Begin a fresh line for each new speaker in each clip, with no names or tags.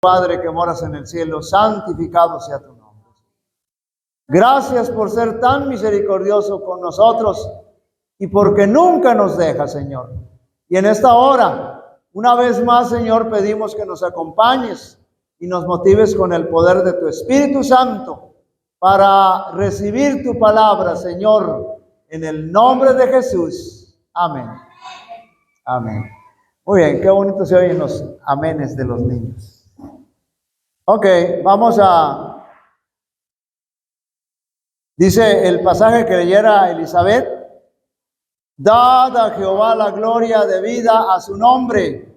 Padre que moras en el cielo, santificado sea tu nombre. Gracias por ser tan misericordioso con nosotros y porque nunca nos dejas, Señor. Y en esta hora, una vez más, Señor, pedimos que nos acompañes y nos motives con el poder de tu Espíritu Santo para recibir tu palabra, Señor, en el nombre de Jesús. Amén. Amén. Muy bien, qué bonito se oyen los amenes de los niños. Ok, dice el pasaje que leyera Elizabeth: dad a Jehová la gloria debida a su nombre.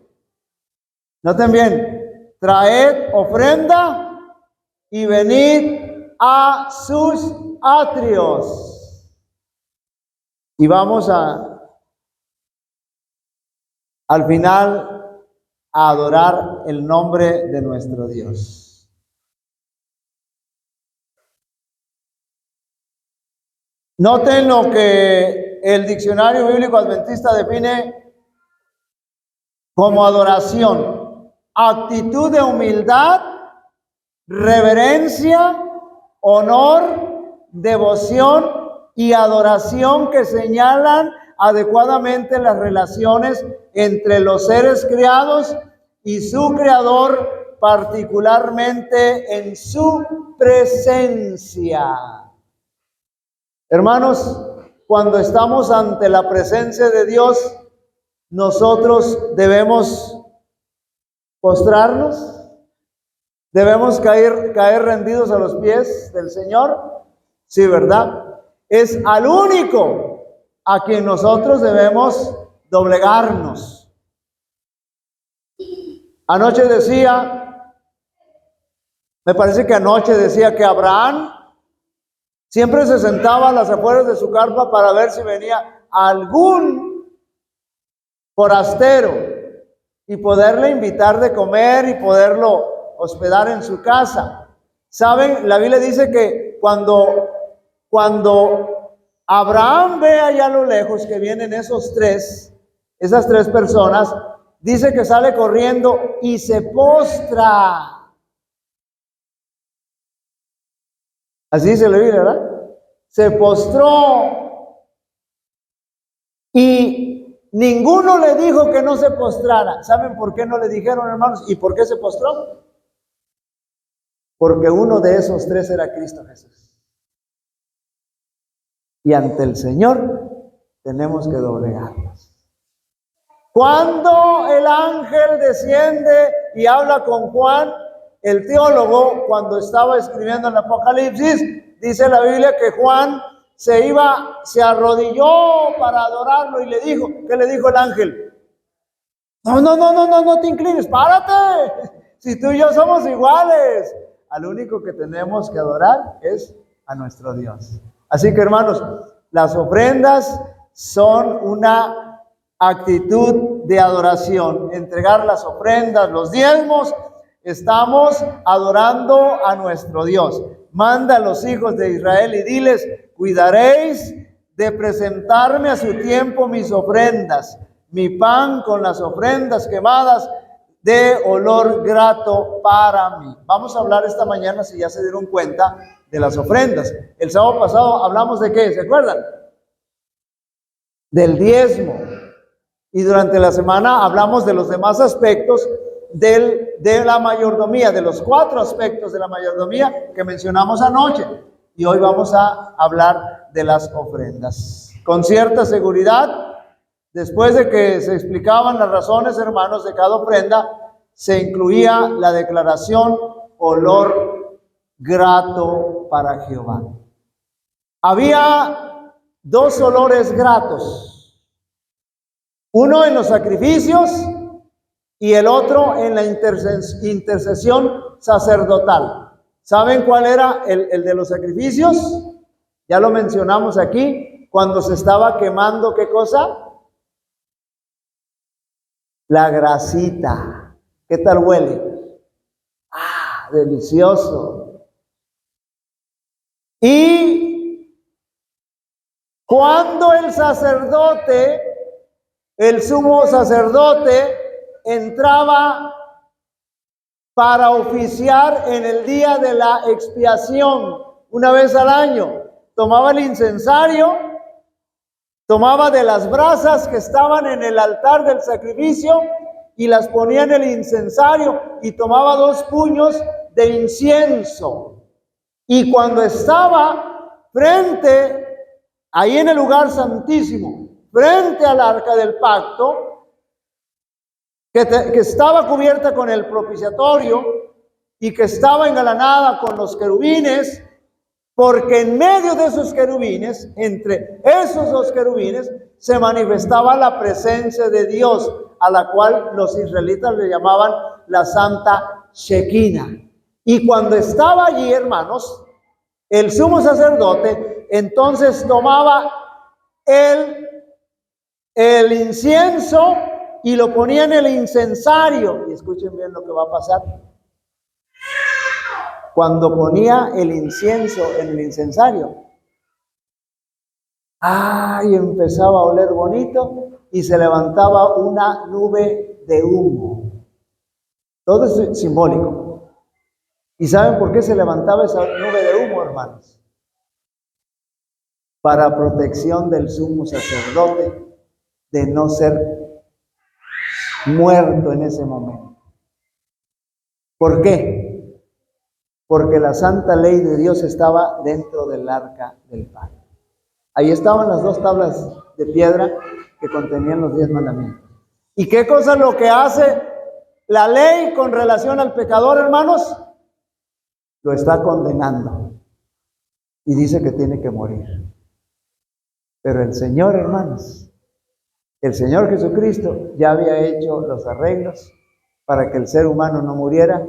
Noten bien, traed ofrenda y venid a sus atrios. Y vamos al final a adorar el nombre de nuestro Dios. Noten lo que el diccionario bíblico adventista define como adoración: actitud de humildad, reverencia, honor, devoción y adoración que señalan adecuadamente las relaciones entre los seres creados y su creador, particularmente en su presencia. Hermanos, cuando estamos ante la presencia de Dios, nosotros debemos postrarnos, debemos caer rendidos a los pies del Señor. Sí, ¿verdad? Es al único a quien nosotros debemos doblegarnos. Anoche decía, me parece que anoche decía que Abraham siempre se sentaba a las afueras de su carpa para ver si venía algún forastero y poderle invitar de comer y poderlo hospedar en su casa. ¿Saben? La Biblia dice que cuando Abraham ve allá a lo lejos que vienen esas tres personas, dice que sale corriendo y se postra. Así dice la Biblia, ¿verdad? Se postró. Y ninguno le dijo que no se postrara. ¿Saben por qué no le dijeron, hermanos? ¿Y por qué se postró? Porque uno de esos tres era Cristo Jesús. Y ante el Señor tenemos que doblegarnos. Cuando el ángel desciende y habla con Juan, el teólogo, cuando estaba escribiendo el Apocalipsis, dice la Biblia que Juan se arrodilló para adorarlo y le dijo, ¿qué le dijo el ángel? No te inclines, párate. Si tú y yo somos iguales, al único que tenemos que adorar es a nuestro Dios. Así que, hermanos, las ofrendas son una actitud de adoración. Entregar las ofrendas, los diezmos, estamos adorando a nuestro Dios. Manda a los hijos de Israel y diles: cuidaréis de presentarme a su tiempo mis ofrendas, mi pan con las ofrendas quemadas de olor grato para mí. Vamos a hablar esta mañana, si ya se dieron cuenta, de las ofrendas. El sábado pasado hablamos de ¿qué? ¿Se acuerdan? Del diezmo. Y durante la semana hablamos de los demás aspectos de la mayordomía, de los 4 aspectos de la mayordomía que mencionamos anoche. Y hoy vamos a hablar de las ofrendas. Con cierta seguridad, después de que se explicaban las razones, hermanos, de cada ofrenda, se incluía la declaración olor grato para Jehová. Había 2 olores gratos. Uno en los sacrificios y el otro en la intercesión sacerdotal. ¿Saben cuál era el de los sacrificios? Ya lo mencionamos aquí, cuando se estaba quemando, ¿qué cosa? La grasita. ¿Qué tal huele? ¡Ah, delicioso! Y cuando el sacerdote, el sumo sacerdote, entraba para oficiar en el día de la expiación, una vez al año. Tomaba el incensario, tomaba de las brasas que estaban en el altar del sacrificio y las ponía en el incensario y tomaba 2 puños de incienso. Y cuando estaba ahí en el lugar santísimo, frente al arca del pacto, que estaba cubierta con el propiciatorio y que estaba engalanada con los querubines, porque en medio de esos querubines, entre esos 2 querubines, se manifestaba la presencia de Dios, a la cual los israelitas le llamaban la Santa Shekinah. Y cuando estaba allí, hermanos, el sumo sacerdote entonces tomaba el incienso y lo ponía en el incensario. Y escuchen bien lo que va a pasar. Cuando ponía el incienso en el incensario, y empezaba a oler bonito y se levantaba una nube de humo. Todo es simbólico. ¿Y saben por qué se levantaba esa nube de humo, hermanos? Para protección del sumo sacerdote de no ser muerto en ese momento. ¿Por qué? Porque la santa ley de Dios estaba dentro del arca del pacto. Ahí estaban las 2 tablas de piedra que contenían los 10 mandamientos. ¿Y qué cosa es lo que hace la ley con relación al pecador, hermanos? Lo está condenando y dice que tiene que morir. Pero el Señor, hermanos, el Señor Jesucristo ya había hecho los arreglos para que el ser humano no muriera,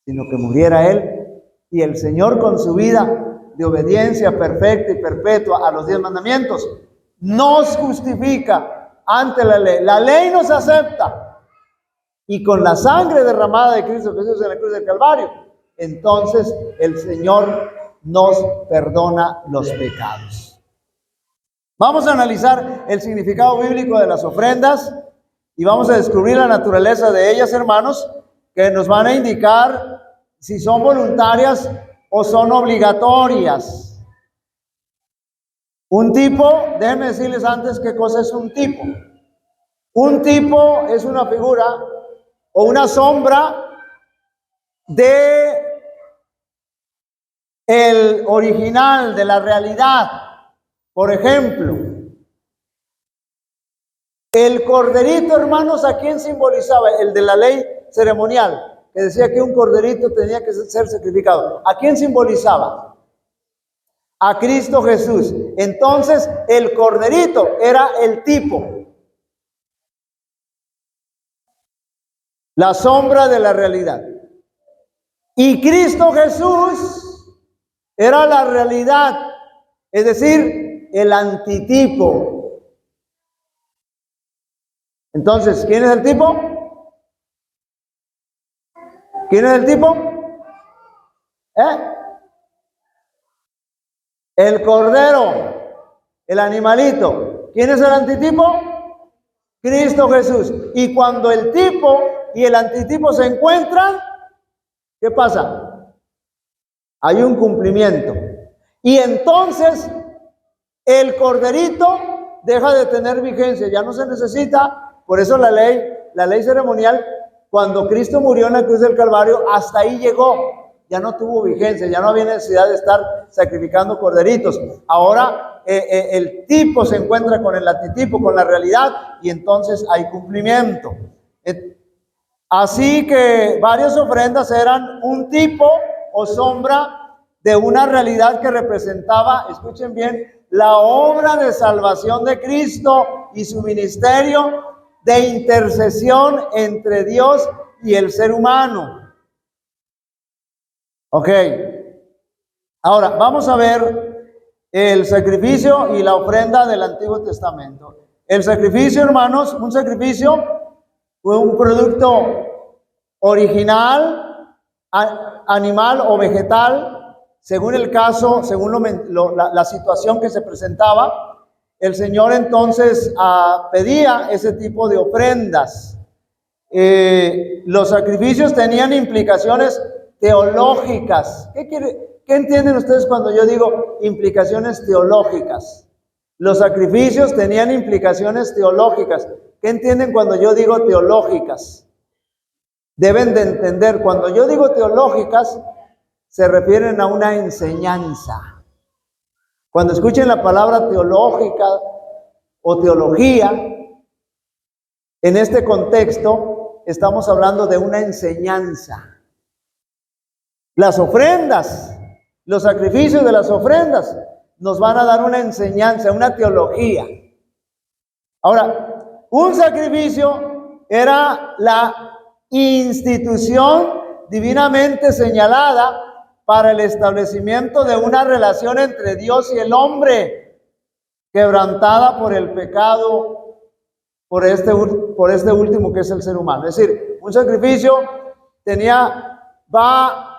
sino que muriera Él. Y el Señor, con su vida de obediencia perfecta y perpetua a los 10 mandamientos, nos justifica ante la ley. La ley nos acepta. Y con la sangre derramada de Cristo Jesús en la cruz del Calvario, entonces el Señor nos perdona los pecados. Vamos a analizar el significado bíblico de las ofrendas y vamos a descubrir la naturaleza de ellas, hermanos, que nos van a indicar si son voluntarias o son obligatorias. Un tipo, déjenme decirles antes qué cosa es un tipo. Un tipo es una figura o una sombra de el original, de la realidad. Por ejemplo, el corderito, hermanos, ¿a quién simbolizaba? El de la ley ceremonial, que decía que un corderito tenía que ser sacrificado. ¿A quién simbolizaba? A Cristo Jesús. Entonces, el corderito era el tipo, la sombra de la realidad. Y Cristo Jesús era la realidad, es decir, el antitipo. Entonces, ¿quién es el tipo? ¿Quién es el tipo? El cordero, el animalito. ¿Quién es el antitipo? Cristo Jesús. Y cuando el tipo y el antitipo se encuentran, ¿qué pasa? Hay un cumplimiento. Y entonces el corderito deja de tener vigencia, ya no se necesita. Por eso la ley ceremonial, cuando Cristo murió en la cruz del Calvario, hasta ahí llegó, ya no tuvo vigencia, ya no había necesidad de estar sacrificando corderitos. Ahora el tipo se encuentra con el antitipo, con la realidad, y entonces hay cumplimiento. Así que varias ofrendas eran un tipo o sombra de una realidad que representaba, escuchen bien, la obra de salvación de Cristo y su ministerio de intercesión entre Dios y el ser humano. Ok. Ahora, vamos a ver el sacrificio y la ofrenda del Antiguo Testamento. El sacrificio, hermanos, un sacrificio fue un producto original, animal o vegetal, según el caso, según la situación que se presentaba. El Señor entonces pedía ese tipo de ofrendas. los sacrificios tenían implicaciones teológicas. ¿Qué entienden ustedes cuando yo digo implicaciones teológicas? Los sacrificios tenían implicaciones teológicas. ¿Qué entienden cuando yo digo teológicas? Deben de entender, cuando yo digo teológicas, se refieren a una enseñanza. Cuando escuchen la palabra teológica o teología, en este contexto estamos hablando de una enseñanza. Las ofrendas, los sacrificios de las ofrendas nos van a dar una enseñanza, una teología. Ahora, un sacrificio era la institución divinamente señalada para el establecimiento de una relación entre Dios y el hombre, quebrantada por el pecado, por este último que es el ser humano. Es decir, un sacrificio va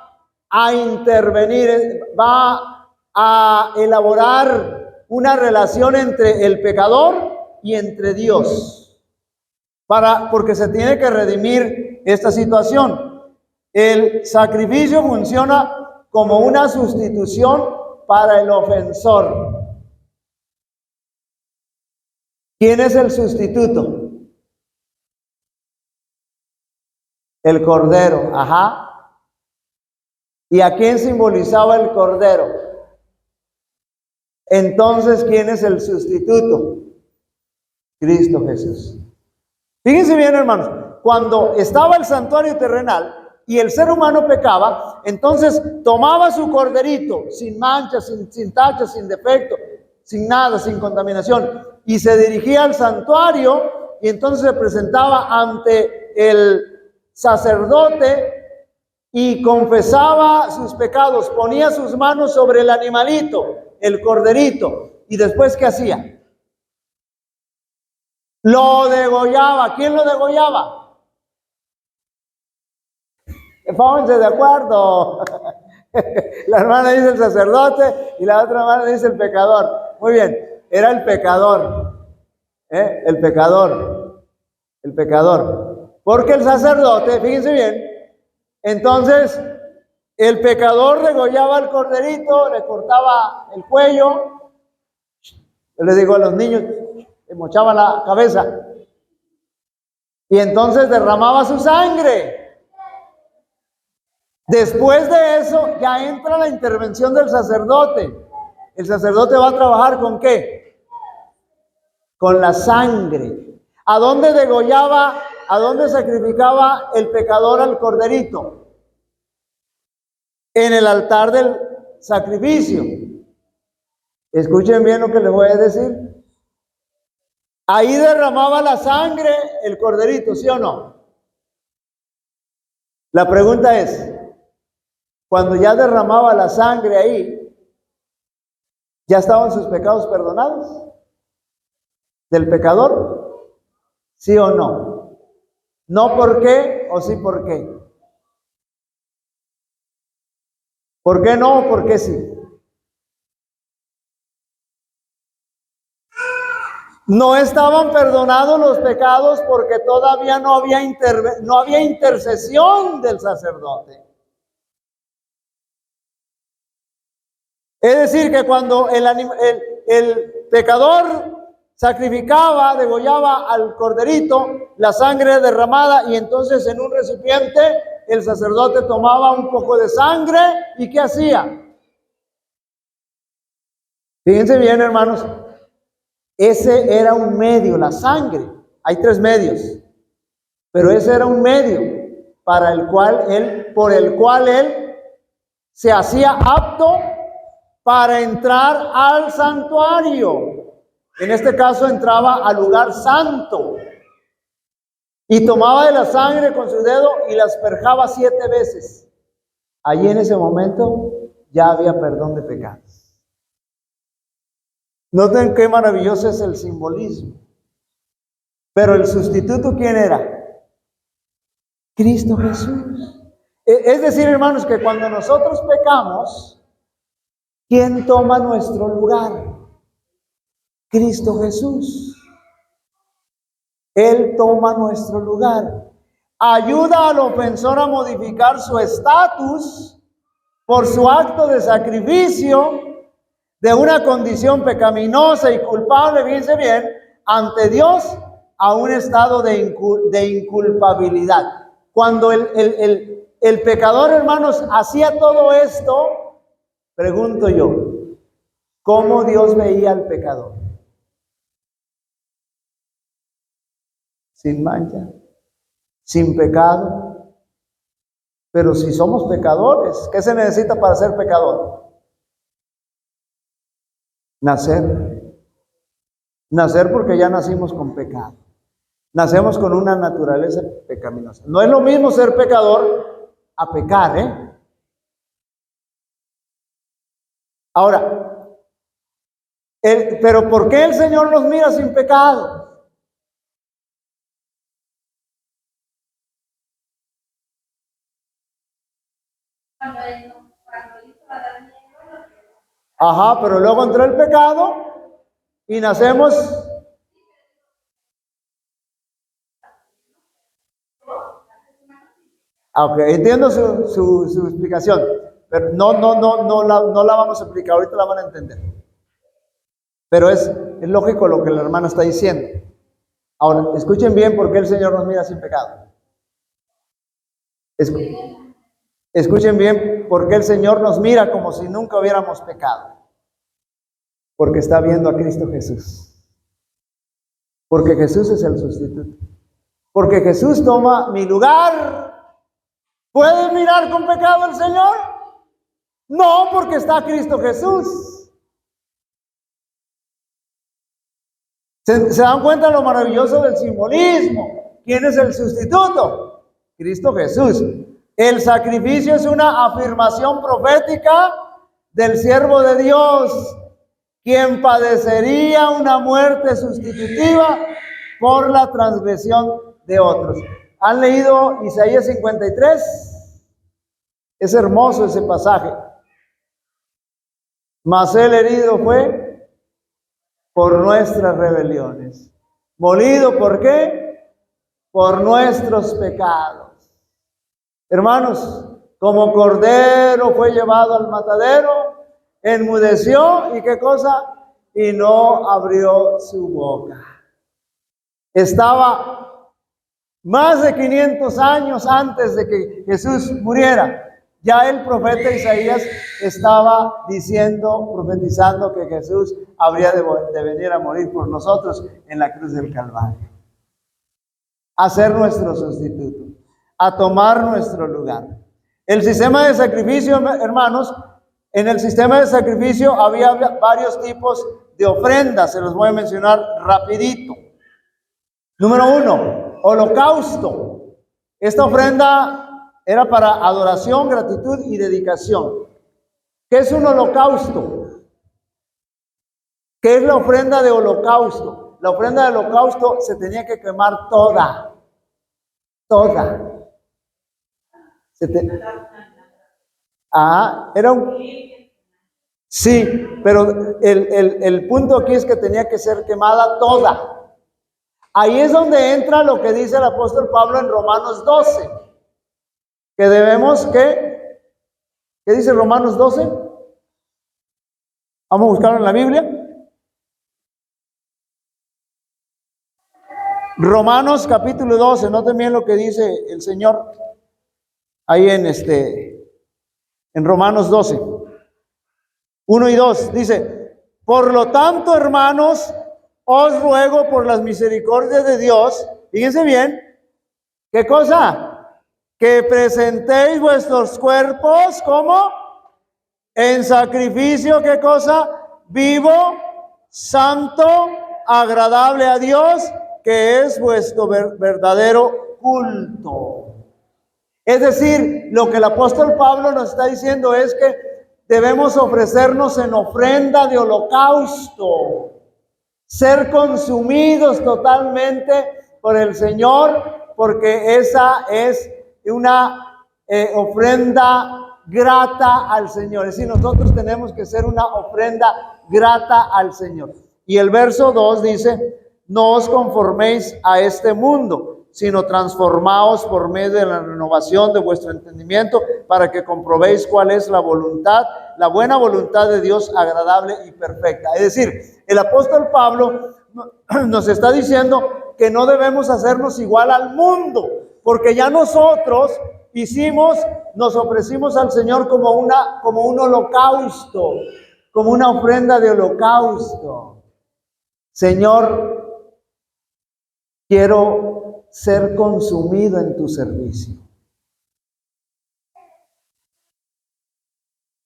a intervenir, va a elaborar una relación entre el pecador y entre Dios, porque se tiene que redimir esta situación. El sacrificio funciona como una sustitución para el ofensor. ¿Quién es el sustituto? El cordero, ajá. ¿Y a quién simbolizaba el cordero? Entonces, ¿quién es el sustituto? Cristo Jesús. Fíjense bien, hermanos, cuando estaba el santuario terrenal y el ser humano pecaba, entonces tomaba su corderito, sin manchas, sin tachas, sin defecto, sin nada, sin contaminación, y se dirigía al santuario y entonces se presentaba ante el sacerdote y confesaba sus pecados, ponía sus manos sobre el animalito, el corderito, y después ¿qué hacía? Lo degollaba. ¿Quién lo degollaba? Pónganse de acuerdo. La hermana dice el sacerdote y la otra hermana dice el pecador. Muy bien, era el pecador. El pecador. Porque el sacerdote, fíjense bien, entonces el pecador degollaba al corderito, le cortaba el cuello. Yo les digo a los niños, le mochaba la cabeza y entonces derramaba su sangre. Después de eso ya entra la intervención del sacerdote. El sacerdote va a trabajar ¿con qué? Con la sangre. ¿A dónde degollaba, a dónde sacrificaba el pecador al corderito? En el altar del sacrificio. Escuchen bien lo que les voy a decir. Ahí derramaba la sangre el corderito, ¿sí o no? La pregunta es, cuando ya derramaba la sangre ahí, ¿ya estaban sus pecados perdonados? ¿Del pecador? ¿Sí o no? ¿No por qué o sí por qué? ¿Por qué no o por qué sí? No estaban perdonados los pecados porque todavía no había intercesión del sacerdote. Es decir, que cuando el pecador sacrificaba, degollaba al corderito, la sangre derramada, y entonces en un recipiente el sacerdote tomaba un poco de sangre, ¿y qué hacía? Fíjense bien, hermanos. Ese era un medio, la sangre. Hay 3 medios, pero ese era un medio por el cual él se hacía apto para entrar al santuario. En este caso entraba al lugar santo y tomaba de la sangre con su dedo y la asperjaba 7 veces. Allí en ese momento ya había perdón de pecados. Noten qué maravilloso es el simbolismo. Pero el sustituto, ¿quién era? Cristo Jesús. Es decir, hermanos, que cuando nosotros pecamos, ¿quién toma nuestro lugar? Cristo Jesús. Él toma nuestro lugar. ayuda al ofensor a modificar su estatus por su acto de sacrificio de una condición pecaminosa y culpable, fíjense bien, ante Dios a un estado de inculpabilidad. Cuando el pecador, hermanos, hacía todo esto, pregunto yo, ¿cómo Dios veía al pecador? Sin mancha, sin pecado. Pero si somos pecadores, ¿qué se necesita para ser pecador? Nacer. Nacer, porque ya nacimos con pecado. Nacemos con una naturaleza pecaminosa. No es lo mismo ser pecador a pecar, ¿eh? Ahora, pero ¿por qué el Señor nos mira sin pecado? Ajá, pero luego entró el pecado y nacemos. Ok, entiendo su explicación, pero no la vamos a explicar, ahorita la van a entender. Pero es lógico lo que la hermana está diciendo. Ahora, escuchen bien por qué el Señor nos mira sin pecado. Escuchen bien por qué el Señor nos mira como si nunca hubiéramos pecado. Porque está viendo a Cristo Jesús. Porque Jesús es el sustituto. Porque Jesús toma mi lugar. ¿Puede mirar con pecado al Señor? No, porque está Cristo Jesús. ¿Se dan cuenta lo maravilloso del simbolismo? ¿Quién es el sustituto? Cristo Jesús. El sacrificio es una afirmación profética del siervo de Dios, quien padecería una muerte sustitutiva por la transgresión de otros. ¿Han leído Isaías 53? Es hermoso ese pasaje. Mas el herido fue por nuestras rebeliones. Molido, ¿por qué? Por nuestros pecados. Hermanos, como cordero fue llevado al matadero, enmudeció, ¿y qué cosa? Y no abrió su boca. Estaba más de 500 años antes de que Jesús muriera. Ya el profeta Isaías estaba profetizando que Jesús habría de venir a morir por nosotros en la cruz del Calvario. A ser nuestro sustituto, a tomar nuestro lugar. El sistema de sacrificio, hermanos, en el sistema de sacrificio había varios tipos de ofrendas, se los voy a mencionar rapidito. Número 1, holocausto. Esta ofrenda era para adoración, gratitud y dedicación. ¿Qué es un holocausto? ¿Qué es la ofrenda de holocausto? La ofrenda de holocausto se tenía que quemar toda. Era un... Sí, pero el punto aquí es que tenía que ser quemada toda. Ahí es donde entra lo que dice el apóstol Pablo en Romanos 12. Que debemos ¿qué dice Romanos 12? Vamos a buscarlo en la Biblia. Romanos capítulo 12, noten bien lo que dice el Señor ahí en Romanos 12, 1 y 2, dice: por lo tanto, hermanos, os ruego por las misericordias de Dios, fíjense bien, ¿qué cosa? Que presentéis vuestros cuerpos, ¿cómo? En sacrificio, ¿qué cosa? Vivo, santo, agradable a Dios, que es vuestro verdadero culto. Es decir, lo que el apóstol Pablo nos está diciendo es que debemos ofrecernos en ofrenda de holocausto, ser consumidos totalmente por el Señor, porque esa es una ofrenda grata al Señor. Es decir, nosotros tenemos que ser una ofrenda grata al Señor. Y el verso 2 dice: no os conforméis a este mundo, sino transformaos por medio de la renovación de vuestro entendimiento, para que comprobéis cuál es la buena voluntad de Dios, agradable y perfecta. Es decir, el apóstol Pablo nos está diciendo que no debemos hacernos igual al mundo, porque ya nosotros nos ofrecimos al Señor como un holocausto, como una ofrenda de holocausto. Señor, quiero ser consumido en tu servicio.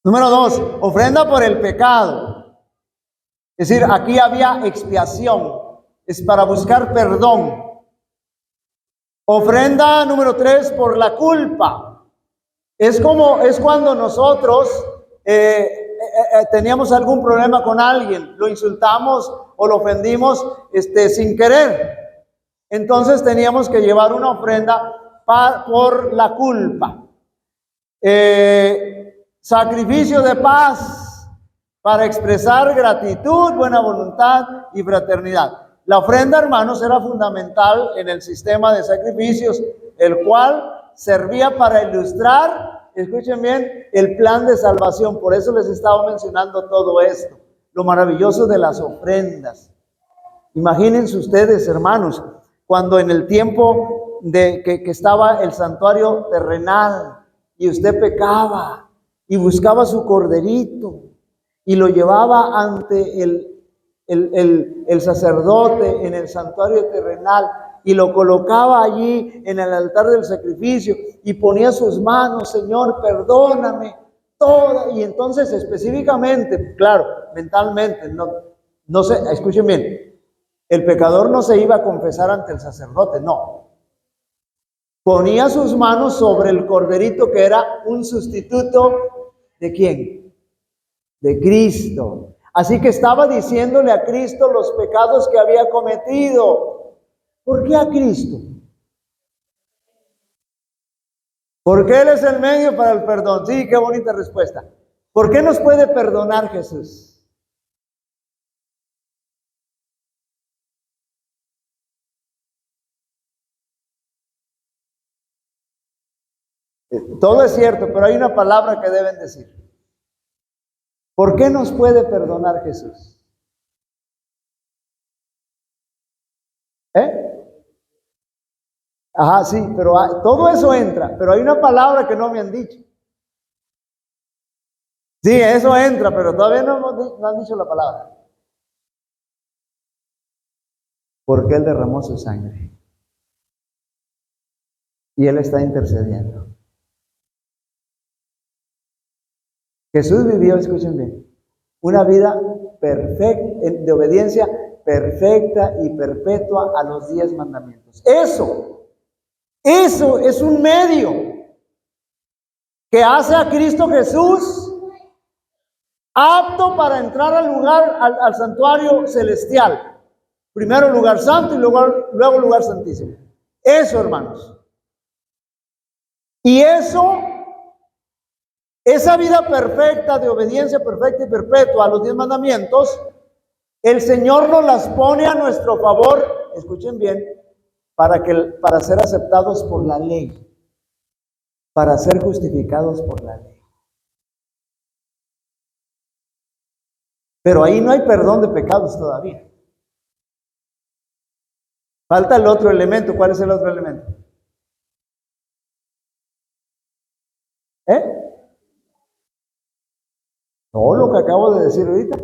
Número 2, ofrenda por el pecado. Es decir, aquí había expiación, es para buscar perdón. Ofrenda número 3, por la culpa. Es cuando nosotros teníamos algún problema con alguien, lo insultamos o lo ofendimos sin querer. Entonces teníamos que llevar una ofrenda por la culpa. Sacrificio de paz para expresar gratitud, buena voluntad y fraternidad. La ofrenda, hermanos, era fundamental en el sistema de sacrificios, el cual servía para ilustrar, escuchen bien, el plan de salvación. Por eso les estaba mencionando todo esto, lo maravilloso de las ofrendas. Imagínense ustedes, hermanos, cuando en el tiempo que estaba el santuario terrenal y usted pecaba y buscaba su corderito y lo llevaba ante el sacerdote en el santuario terrenal y lo colocaba allí en el altar del sacrificio y ponía sus manos, Señor, perdóname, todo. Y entonces específicamente, claro, mentalmente, no sé, escuchen bien, el pecador no se iba a confesar ante el sacerdote, no. Ponía sus manos sobre el corderito, que era un sustituto ¿de quién? De Cristo. Así que estaba diciéndole a Cristo los pecados que había cometido. ¿Por qué a Cristo? Porque Él es el medio para el perdón. Sí, qué bonita respuesta. ¿Por qué nos puede perdonar Jesús? Todo es cierto, pero hay una palabra que deben decir. ¿Por qué nos puede perdonar Jesús? Ajá, sí, pero todo eso entra, pero hay una palabra que no me han dicho. Sí, eso entra, pero todavía no han dicho la palabra. Porque Él derramó su sangre. Y Él está intercediendo. Jesús vivió, escuchen bien, una vida perfecta, de obediencia perfecta y perpetua a los 10 mandamientos. Eso es un medio que hace a Cristo Jesús apto para entrar al santuario celestial. Primero lugar santo y luego lugar santísimo. Eso, hermanos. Y esa vida perfecta, de obediencia perfecta y perpetua a los 10 mandamientos, el Señor nos las pone a nuestro favor, escuchen bien, para ser aceptados por la ley, para ser justificados por la ley. Pero ahí no hay perdón de pecados todavía. Falta el otro elemento. ¿Cuál es el otro elemento? No, lo que acabo de decir ahorita.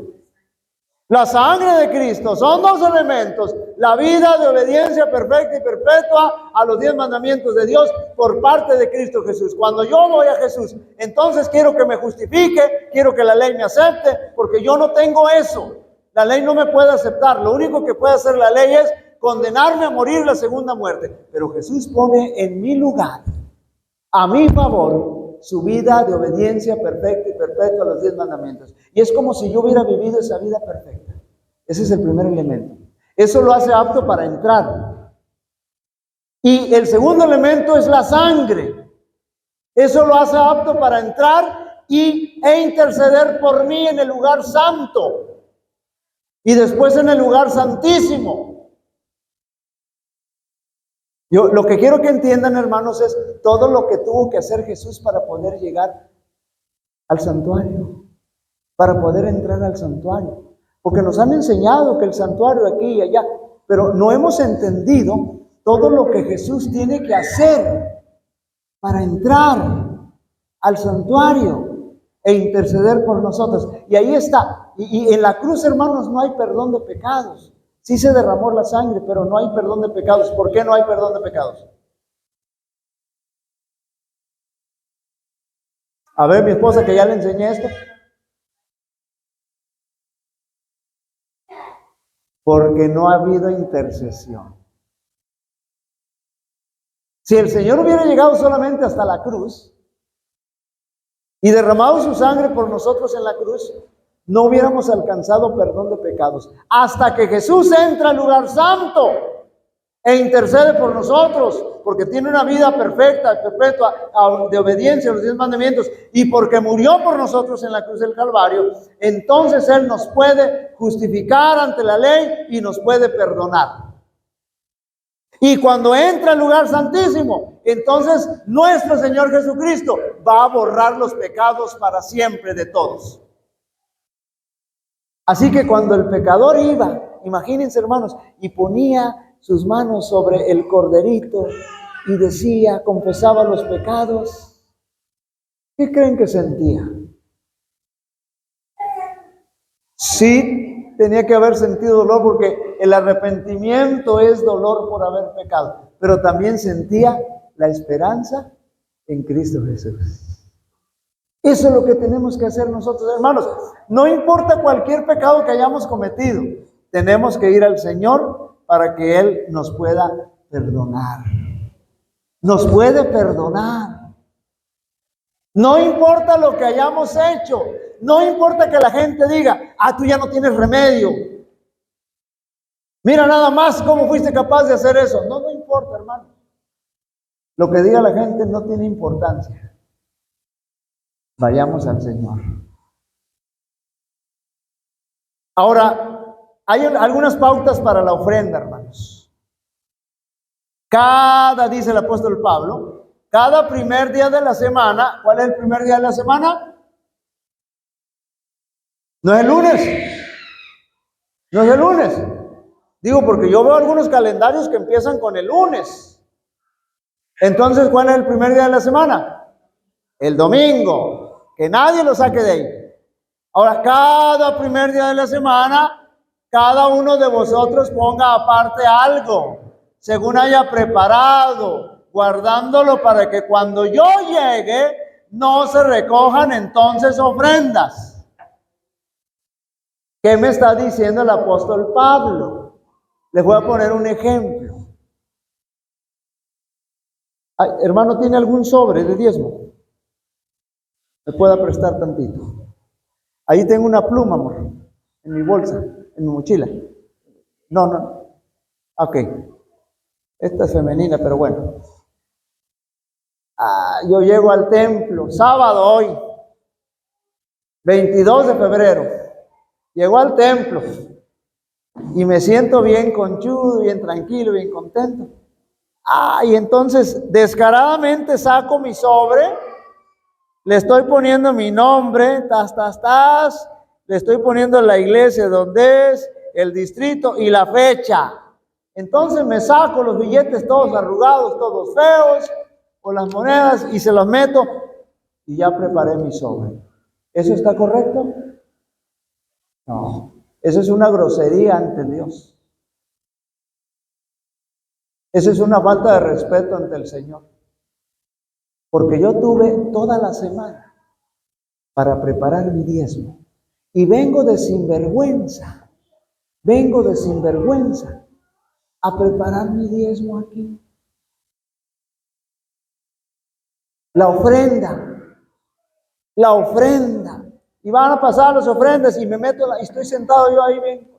La sangre de Cristo. Son 2 elementos. La vida de obediencia perfecta y perpetua a los 10 mandamientos de Dios por parte de Cristo Jesús. Cuando yo voy a Jesús, entonces quiero que me justifique, quiero que la ley me acepte, porque yo no tengo eso. La ley no me puede aceptar. Lo único que puede hacer la ley es condenarme a morir la segunda muerte. Pero Jesús pone en mi lugar, a mi favor, su vida de obediencia perfecta y perpetua a los 10 mandamientos. Y es como si yo hubiera vivido esa vida perfecta. Ese es el primer elemento. Eso lo hace apto para entrar. Y el segundo elemento es la sangre. Eso lo hace apto para entrar e interceder por mí en el lugar santo. Y después en el lugar santísimo. Yo lo que quiero que entiendan, hermanos, es todo lo que tuvo que hacer Jesús para poder llegar al santuario, para poder entrar al santuario. Porque nos han enseñado que el santuario aquí y allá, pero no hemos entendido todo lo que Jesús tiene que hacer para entrar al santuario e interceder por nosotros. Y ahí está. Y en la cruz, hermanos, no hay perdón de pecados. Sí se derramó la sangre, pero no hay perdón de pecados. ¿Por qué no hay perdón de pecados? A ver, mi esposa, que ya le enseñé esto. Porque no ha habido intercesión. Si el Señor hubiera llegado solamente hasta la cruz y derramado su sangre por nosotros en la cruz, no hubiéramos alcanzado perdón de pecados. Hasta que Jesús entra al lugar santo e intercede por nosotros, porque tiene una vida perfecta, perpetua, de obediencia a los 10 mandamientos, y porque murió por nosotros en la cruz del Calvario, entonces Él nos puede justificar ante la ley y nos puede perdonar. Y cuando entra al lugar santísimo, entonces nuestro Señor Jesucristo va a borrar los pecados para siempre de todos. Así que cuando el pecador iba, imagínense, hermanos, y ponía sus manos sobre el corderito y decía, confesaba los pecados, ¿qué creen que sentía? Sí, tenía que haber sentido dolor, porque el arrepentimiento es dolor por haber pecado, pero también sentía la esperanza en Cristo Jesús. Eso es lo que tenemos que hacer nosotros, hermanos. No importa cualquier pecado que hayamos cometido, tenemos que ir al Señor para que Él nos pueda perdonar. Nos puede perdonar. No importa lo que hayamos hecho. No importa que la gente diga, tú ya no tienes remedio. Mira nada más cómo fuiste capaz de hacer eso. No importa, hermano. Lo que diga la gente no tiene importancia. Vayamos al Señor. Ahora, hay algunas pautas para la ofrenda, hermanos. Dice el apóstol Pablo, cada primer día de la semana, ¿cuál es el primer día de la semana? No es el lunes. No es el lunes. Digo, porque yo veo algunos calendarios que empiezan con el lunes. Entonces, ¿cuál es el primer día de la semana? El domingo. Que nadie lo saque de ahí. Ahora, cada primer día de la semana, cada uno de vosotros ponga aparte algo, según haya preparado, guardándolo para que cuando yo llegue, no se recojan entonces ofrendas. ¿Qué me está diciendo el apóstol Pablo? Les voy a poner un ejemplo. Ay, hermano, ¿tiene algún sobre de diezmo? ¿Me pueda prestar tantito? Ahí tengo una pluma, amor, en mi bolsa, en mi mochila. No. Ok. Esta es femenina, pero bueno. Yo llego al templo, sábado hoy, 22 de febrero. Llego al templo y me siento bien conchudo, bien tranquilo, bien contento. Y entonces descaradamente saco mi sobre. Le estoy poniendo mi nombre, le estoy poniendo la iglesia donde es, el distrito y la fecha. Entonces me saco los billetes todos arrugados, todos feos, o las monedas y se los meto y ya preparé mi sobre. ¿Eso está correcto? No, eso es una grosería ante Dios. Eso es una falta de respeto ante el Señor. Porque yo tuve toda la semana para preparar mi diezmo. Y vengo de sinvergüenza a preparar mi diezmo aquí. La ofrenda. Y van a pasar las ofrendas y estoy sentado yo ahí bien,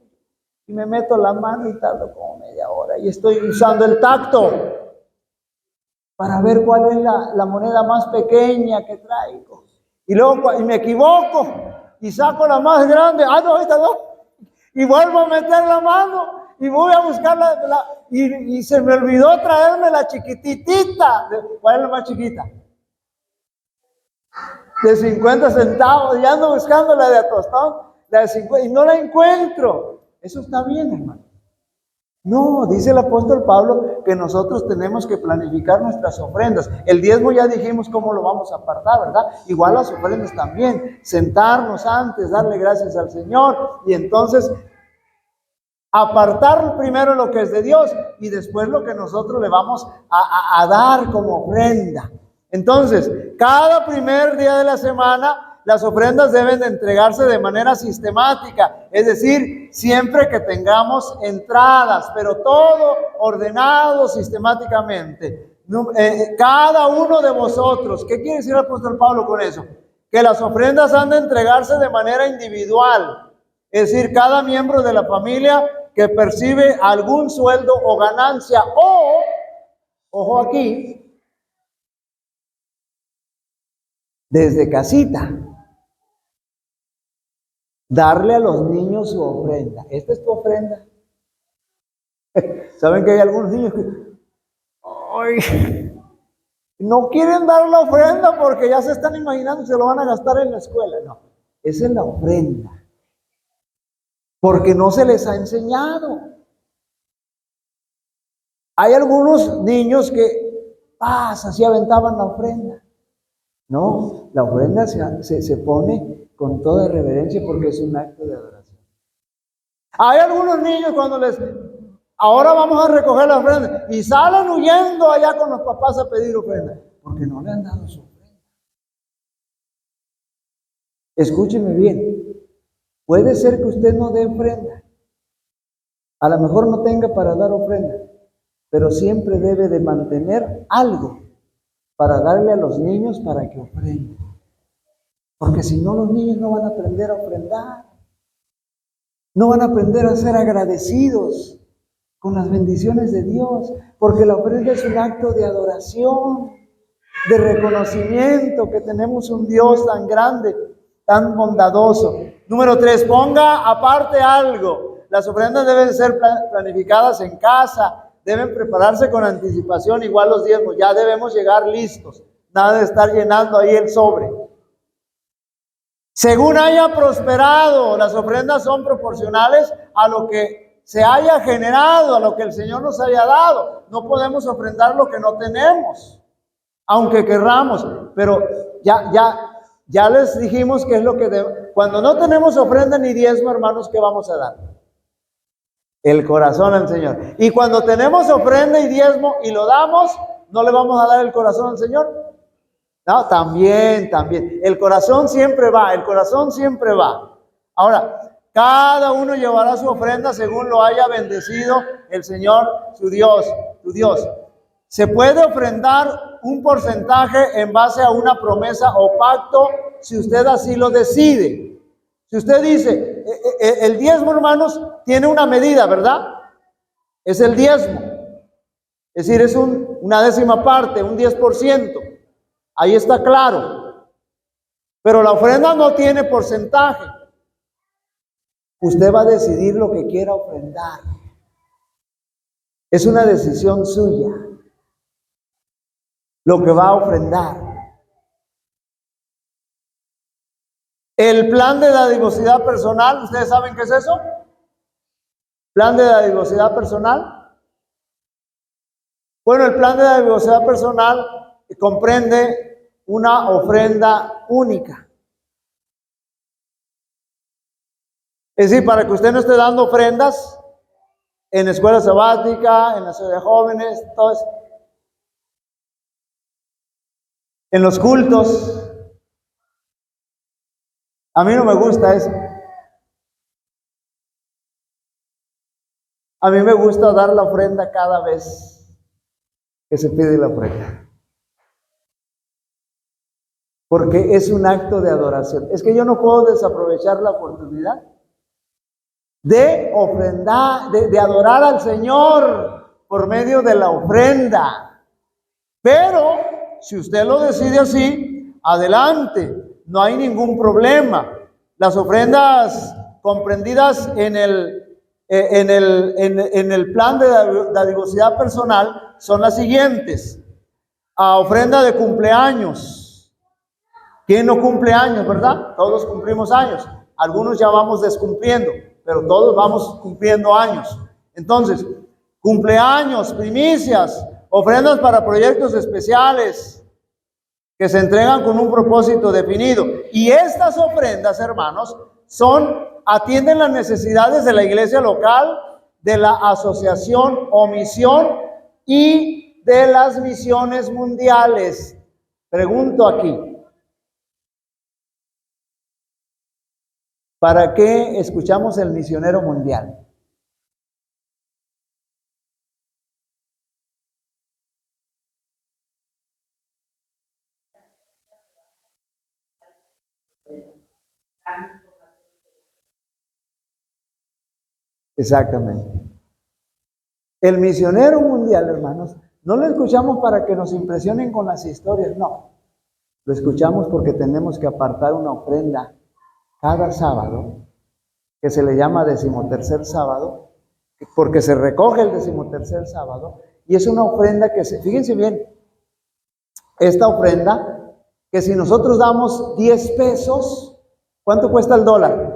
y me meto la mano y tardo como media hora. Y estoy usando el tacto para ver cuál es la moneda más pequeña que traigo. Y luego me equivoco y saco la más grande. No, esta no. Y vuelvo a meter la mano y voy a buscar y se me olvidó traerme la chiquititita. ¿Cuál es la más chiquita? De 50 centavos, y ando buscando la de a tostón, la de 50, y no la encuentro. Eso está bien, hermano. No, dice el apóstol Pablo que nosotros tenemos que planificar nuestras ofrendas. El diezmo ya dijimos cómo lo vamos a apartar, ¿verdad? Igual las ofrendas también. Sentarnos antes, darle gracias al Señor y entonces apartar primero lo que es de Dios y después lo que nosotros le vamos a dar como ofrenda. Entonces, cada primer día de la semana, las ofrendas deben de entregarse de manera sistemática, es decir, siempre que tengamos entradas, pero todo ordenado sistemáticamente. Cada uno de vosotros, ¿qué quiere decir el apóstol Pablo con eso? Que las ofrendas han de entregarse de manera individual, es decir, cada miembro de la familia que percibe algún sueldo o ganancia, o, ojo aquí, desde casita, darle a los niños su ofrenda. Esta es tu ofrenda. ¿Saben que hay algunos niños que no quieren dar la ofrenda porque ya se están imaginando que se lo van a gastar en la escuela? No, esa es la ofrenda. Porque no se les ha enseñado. Hay algunos niños que así aventaban la ofrenda. No, la ofrenda se pone con toda reverencia porque es un acto de adoración. Hay algunos niños cuando ahora vamos a recoger la ofrenda y salen huyendo allá con los papás a pedir ofrenda porque no le han dado su ofrenda. Escúcheme bien, puede ser que usted no dé ofrenda, a lo mejor no tenga para dar ofrenda, pero siempre debe de mantener algo para darle a los niños para que ofrenden. Porque si no, los niños no van a aprender a ofrendar. No van a aprender a ser agradecidos con las bendiciones de Dios. Porque la ofrenda es un acto de adoración, de reconocimiento que tenemos un Dios tan grande, tan bondadoso. Número 3, ponga aparte algo. Las ofrendas deben ser planificadas en casa. Deben prepararse con anticipación, igual los diezmos, ya debemos llegar listos, nada de estar llenando ahí el sobre. Según haya prosperado, las ofrendas son proporcionales a lo que se haya generado, a lo que el Señor nos haya dado. No podemos ofrendar lo que no tenemos, aunque querramos, pero ya les dijimos que es lo que cuando no tenemos ofrenda ni diezmo, hermanos, ¿qué vamos a dar? El corazón al Señor. Y cuando tenemos ofrenda y diezmo y lo damos, ¿no le vamos a dar el corazón al Señor? No, también. El corazón siempre va, Ahora, cada uno llevará su ofrenda según lo haya bendecido el Señor, su Dios, tu Dios. Se puede ofrendar un porcentaje en base a una promesa o pacto si usted así lo decide. Si usted dice, el diezmo, hermanos, tiene una medida, ¿verdad? Es el diezmo. Es decir, es una décima parte, un 10%. Ahí está claro. Pero la ofrenda no tiene porcentaje. Usted va a decidir lo que quiera ofrendar. Es una decisión suya. Lo que va a ofrendar. El plan de dadivosidad personal, ¿ustedes saben qué es eso? ¿Plan de dadivosidad personal? Bueno, el plan de dadivosidad personal comprende una ofrenda única. Es decir, para que usted no esté dando ofrendas en escuela sabática, en la ciudad de jóvenes, todo eso, en los cultos. A mí no me gusta eso. A mí me gusta dar la ofrenda cada vez que se pide la ofrenda. Porque es un acto de adoración. Es que yo no puedo desaprovechar la oportunidad de ofrendar, de adorar al Señor por medio de la ofrenda. Pero si usted lo decide así, adelante. No hay ningún problema. Las ofrendas comprendidas en el en el plan de dadivosidad personal son las siguientes. A ofrenda de cumpleaños. ¿Quién no cumple años, verdad? Todos cumplimos años. Algunos ya vamos descumpliendo, pero todos vamos cumpliendo años. Entonces, cumpleaños, primicias, ofrendas para proyectos especiales que se entregan con un propósito definido. Y estas ofrendas, hermanos, atienden las necesidades de la iglesia local, de la asociación o misión y de las misiones mundiales. Pregunto aquí, ¿para qué escuchamos el misionero mundial? Exactamente. El misionero mundial, hermanos, no lo escuchamos para que nos impresionen con las historias, no. Lo escuchamos porque tenemos que apartar una ofrenda cada sábado, que se le llama 13º sábado, porque se recoge el 13º sábado, y es una ofrenda que fíjense bien, esta ofrenda, que si nosotros damos 10 pesos, ¿cuánto cuesta el dólar?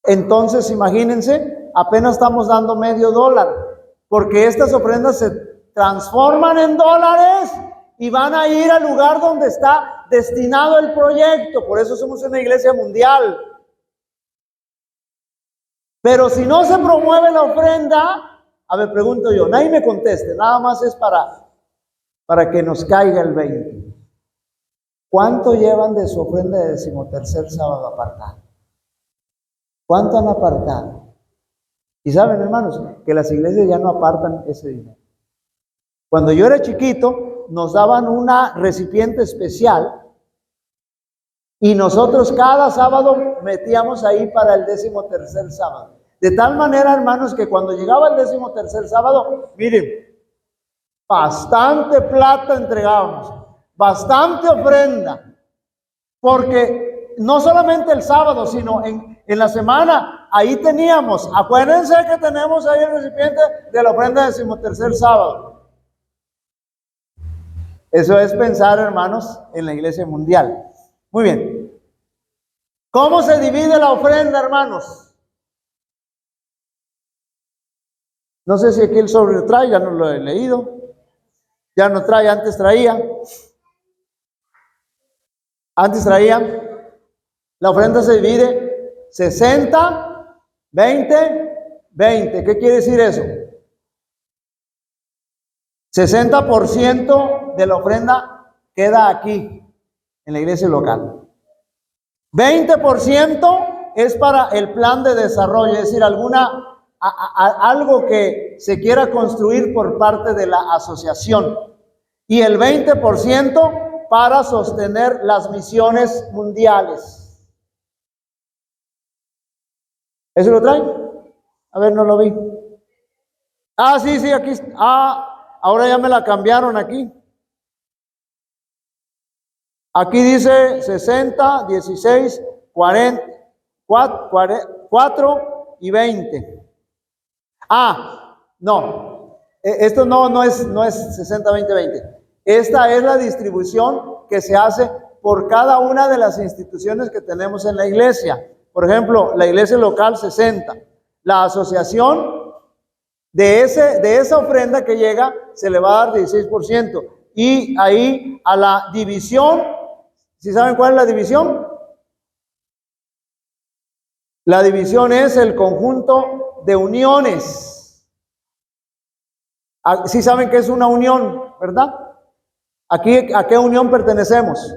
Entonces, imagínense, apenas estamos dando medio dólar, porque estas ofrendas se transforman en dólares y van a ir al lugar donde está destinado el proyecto. Por eso somos una iglesia mundial. Pero si no se promueve la ofrenda, a ver, pregunto yo, nadie me conteste, nada más es para que nos caiga el 20. ¿Cuánto llevan de su ofrenda de 13º sábado apartado? ¿Cuánto han apartado? Y saben, hermanos, que las iglesias ya no apartan ese dinero. Cuando yo era chiquito, nos daban una recipiente especial y nosotros cada sábado metíamos ahí para el 13º sábado. De tal manera, hermanos, que cuando llegaba el 13º sábado, miren, bastante plata entregábamos, bastante ofrenda, porque no solamente el sábado, sino en la semana, ahí teníamos, acuérdense que tenemos ahí el recipiente de la ofrenda del 13º sábado. Eso es pensar, hermanos, en la iglesia mundial. Muy bien. ¿Cómo se divide la ofrenda, hermanos? No sé si aquí el sobre trae, ya no lo he leído. Ya no trae, antes traía. Antes traía. La ofrenda se divide 60, 20, 20. ¿Qué quiere decir eso? 60% de la ofrenda queda aquí, en la iglesia local. 20% es para el plan de desarrollo, es decir, algo que se quiera construir por parte de la asociación. Y el 20% para sostener las misiones mundiales. ¿Eso lo traen? A ver, no lo vi. Ah, sí, aquí. Ahora ya me la cambiaron aquí. Aquí dice 60, 16, 40, 4 y 20. No. Esto no es 60, 20, 20. Esta es la distribución que se hace por cada una de las instituciones que tenemos en la iglesia. Por ejemplo, la iglesia local 60. La asociación de esa ofrenda que llega se le va a dar 16%. Y ahí a la división, ¿sí saben cuál es la división? La división es el conjunto de uniones. Sí saben que es una unión, ¿verdad? Aquí, ¿a qué unión pertenecemos?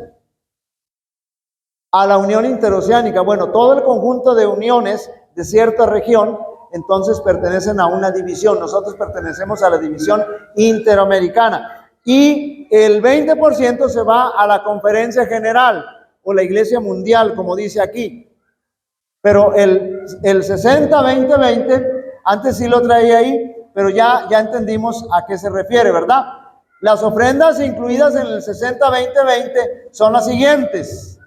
A la Unión Interoceánica. Bueno, todo el conjunto de uniones de cierta región, entonces pertenecen a una división. Nosotros pertenecemos a la división interamericana. Y el 20% se va a la conferencia general o la iglesia mundial, como dice aquí. Pero el 60, 20, 20, antes sí lo traía ahí, pero ya entendimos a qué se refiere, ¿verdad? Las ofrendas incluidas en el 60, 20, 20 son las siguientes.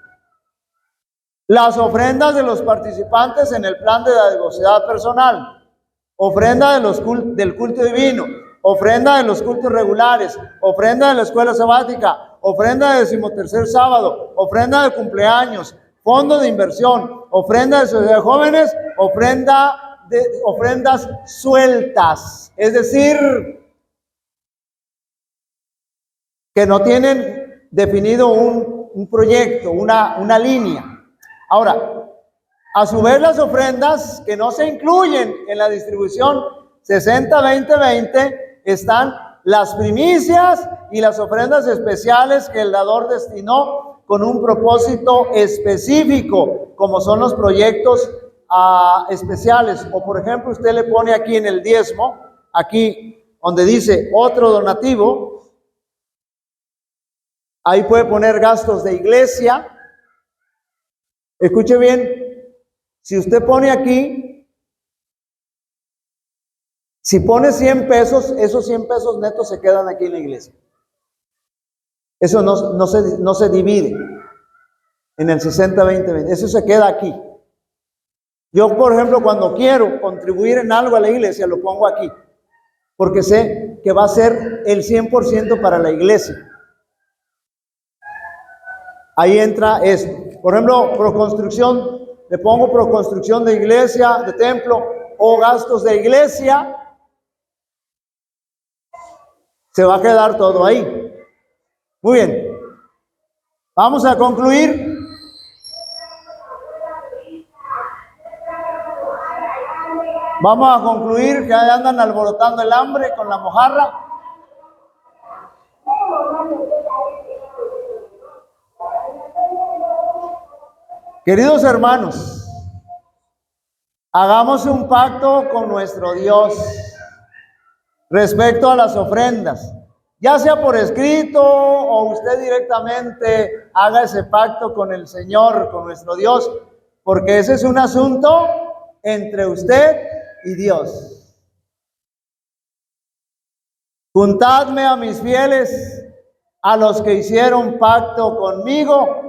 Las ofrendas de los participantes en el plan de dadivosidad personal, ofrenda del culto divino, ofrenda de los cultos regulares, ofrenda de la escuela sabática, ofrenda de 13º sábado, ofrenda de cumpleaños, fondo de inversión, ofrenda de sociedad de jóvenes, ofrendas sueltas, es decir, que no tienen definido un proyecto, una línea. Ahora, a su vez las ofrendas que no se incluyen en la distribución 60-20-20 están las primicias y las ofrendas especiales que el dador destinó con un propósito específico, como son los proyectos especiales. O por ejemplo, usted le pone aquí en el diezmo, aquí donde dice otro donativo, ahí puede poner gastos de iglesia. Escuche bien, si usted pone aquí, si pone 100 pesos, esos 100 pesos netos se quedan aquí en la iglesia. Eso no se divide en el 60-20-20, eso se queda aquí. Yo, por ejemplo, cuando quiero contribuir en algo a la iglesia, lo pongo aquí, porque sé que va a ser el 100% para la iglesia. Ahí entra esto. Por ejemplo, proconstrucción, le pongo proconstrucción de iglesia, de templo o gastos de iglesia. Se va a quedar todo ahí. Muy bien. Vamos a concluir. Vamos a concluir, que ahí andan alborotando el hambre con la mojarra. Queridos hermanos, hagamos un pacto con nuestro Dios respecto a las ofrendas, ya sea por escrito o usted directamente haga ese pacto con el Señor, con nuestro Dios, porque ese es un asunto entre usted y Dios. Juntadme a mis fieles, a los que hicieron pacto conmigo,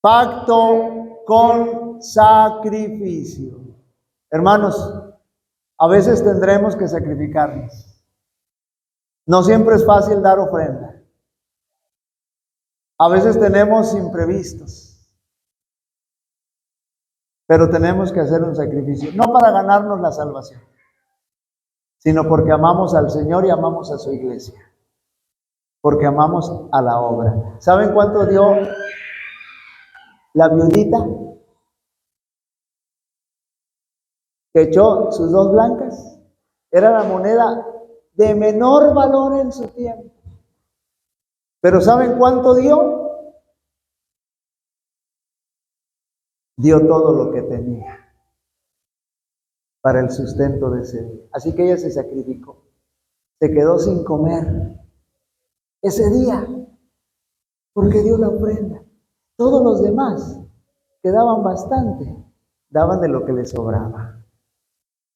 pacto con sacrificio. Hermanos, a veces tendremos que sacrificarnos. No siempre es fácil dar ofrenda. A veces tenemos imprevistos. Pero tenemos que hacer un sacrificio, no para ganarnos la salvación, sino porque amamos al Señor y amamos a su iglesia. Porque amamos a la obra. ¿Saben cuánto dio la viudita que echó sus 2 blancas? Era la moneda de menor valor en su tiempo. Pero ¿saben cuánto dio? Dio todo lo que tenía para el sustento de ese día. Así que ella se sacrificó. Se quedó sin comer ese día porque dio la ofrenda. Todos los demás que daban bastante, daban de lo que les sobraba.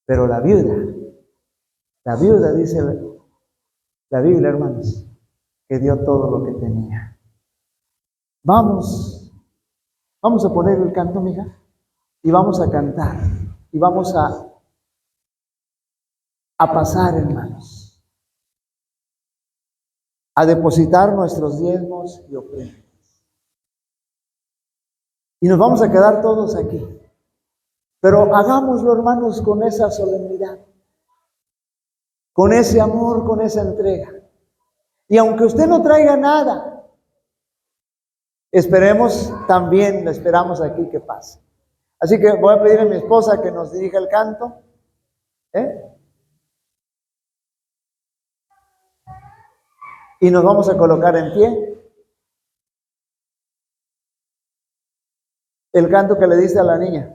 Pero la viuda dice la Biblia, hermanos, que dio todo lo que tenía. Vamos a poner el canto, mija, y vamos a cantar, y vamos a pasar, hermanos, a depositar nuestros diezmos y ofrendas. Y nos vamos a quedar todos aquí. Pero hagámoslo, hermanos, con esa solemnidad, con ese amor, con esa entrega. Y aunque usted no traiga nada, esperemos también, lo esperamos aquí que pase. Así que voy a pedir a mi esposa que nos dirija el canto. Y nos vamos a colocar en pie. El canto que le dice a la niña.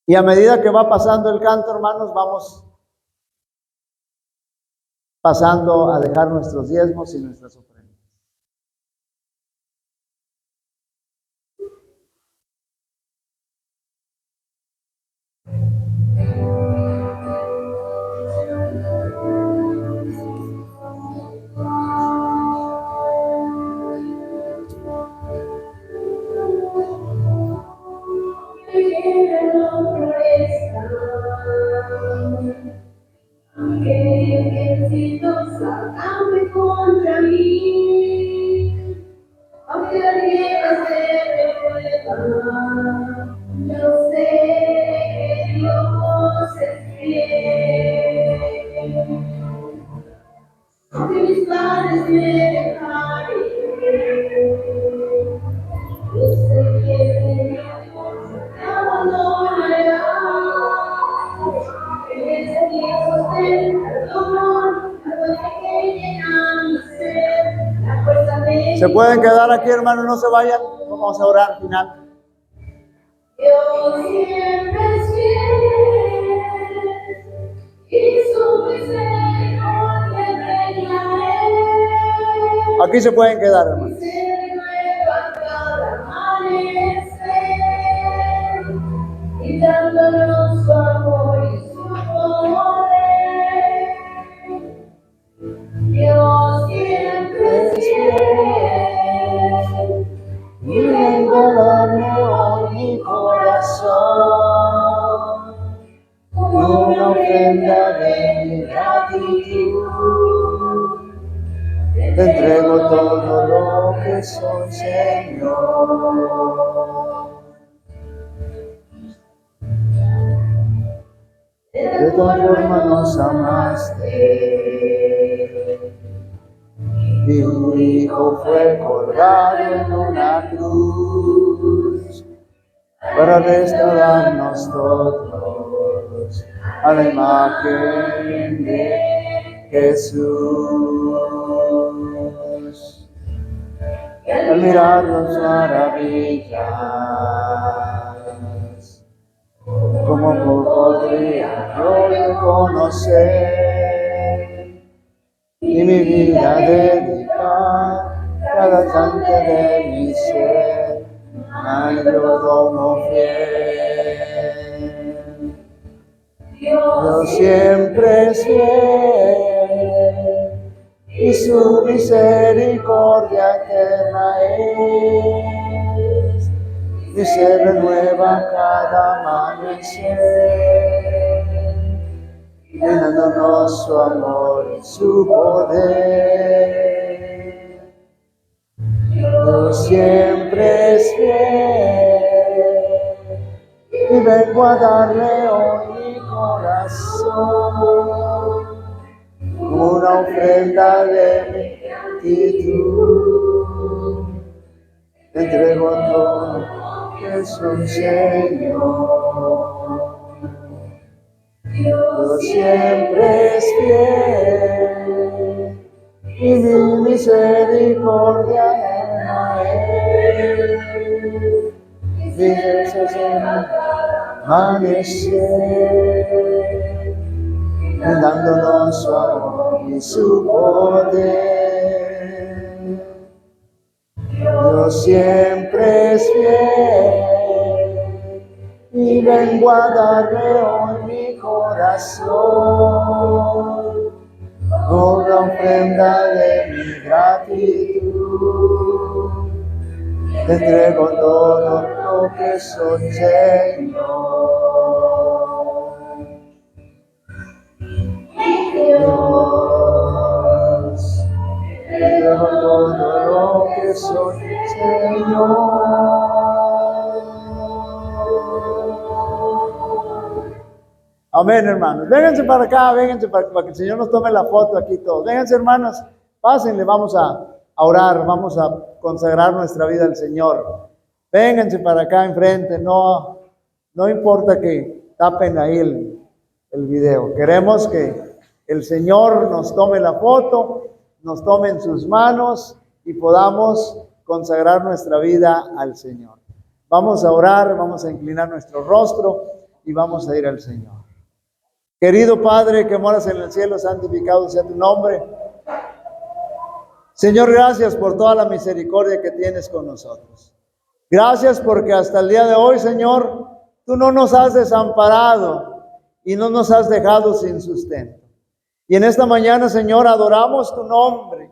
Y a medida que va pasando el canto, hermanos, vamos pasando a dejar nuestros diezmos y nuestras ofrendas.
Sácame contra mí, aunque la nieve se revuelva, yo sé que Dios es fiel. Aunque mis padres me dejaren, yo sé que Dios me abandonará.
Se pueden quedar aquí, hermanos, no se vayan. Vamos a orar al final.
Dios siempre es fiel y su misericordia reina.
Aquí se pueden quedar, hermanos.
Se renueva cada amanecer y dándonos su amor y su poder. Dios siempre es fiel y vengo a darle hoy mi corazón como una ofrenda de mi gratitud. Te entrego todo lo que soy, Señor. De tu forma nos amaste, y tu Hijo fue colgado en una cruz para restaurarnos todos a la imagen de Jesús. Y al mirar las maravillas, ¿cómo podría yo reconocer y mi vida dedicar cada instante de mi ser al mayordomo fiel? Dios siempre es fiel y su misericordia eterna es, y se renueva cada amanecer, llenándonos su amor y su poder. Dios siempre es fiel y vengo a darle hoy mi corazón, una ofrenda de mi gratitud. Te entrego todo que soy, Señor. Dios siempre es fiel y mi misericordia es. Dices en amanecer, dándonos su amor y su poder. Dios siempre es fiel y vengo a darle hoy mi corazón, una ofrenda de mi gratitud. Te entrego todo lo que soy, Señor. Dios, te entrego todo lo que soy, Señor. Amén, hermanos. Vénganse para acá, vénganse para que el Señor nos tome la foto aquí todos. Vénganse, hermanos, pásenle, vamos a orar, vamos a consagrar nuestra vida al Señor. Vénganse para acá enfrente, no importa que tapen ahí el video. Queremos que el Señor nos tome la foto, nos tome en sus manos y podamos consagrar nuestra vida al Señor. Vamos a orar, vamos a inclinar nuestro rostro y vamos a ir al Señor. Querido Padre que moras en el cielo, santificado sea tu nombre. Señor, gracias por toda la misericordia que tienes con nosotros. Gracias porque hasta el día de hoy, Señor, tú no nos has desamparado y no nos has dejado sin sustento. Y en esta mañana, Señor, adoramos tu nombre.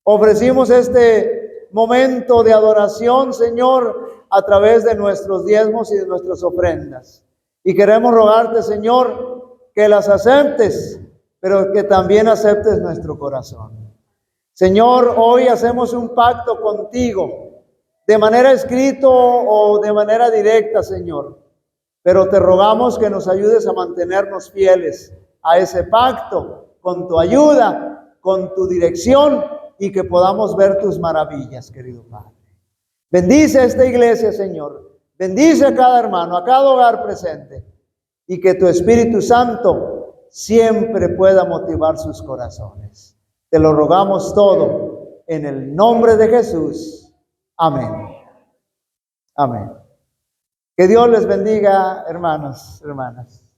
Ofrecimos este momento de adoración, Señor, a través de nuestros diezmos y de nuestras ofrendas. Y queremos rogarte, Señor, que las aceptes
pero que también aceptes nuestro corazón. Señor, hoy hacemos un pacto contigo, de manera escrito o de manera directa, Señor. Pero te rogamos que nos ayudes a mantenernos fieles a ese pacto, con tu ayuda, con tu dirección, y que podamos ver tus maravillas, querido Padre. Bendice a esta iglesia, Señor. Bendice a cada hermano, a cada hogar presente, y que tu Espíritu Santo siempre pueda motivar sus corazones. Te lo rogamos todo en el nombre de Jesús. Amén. Amén. Que Dios les bendiga, hermanos, hermanas.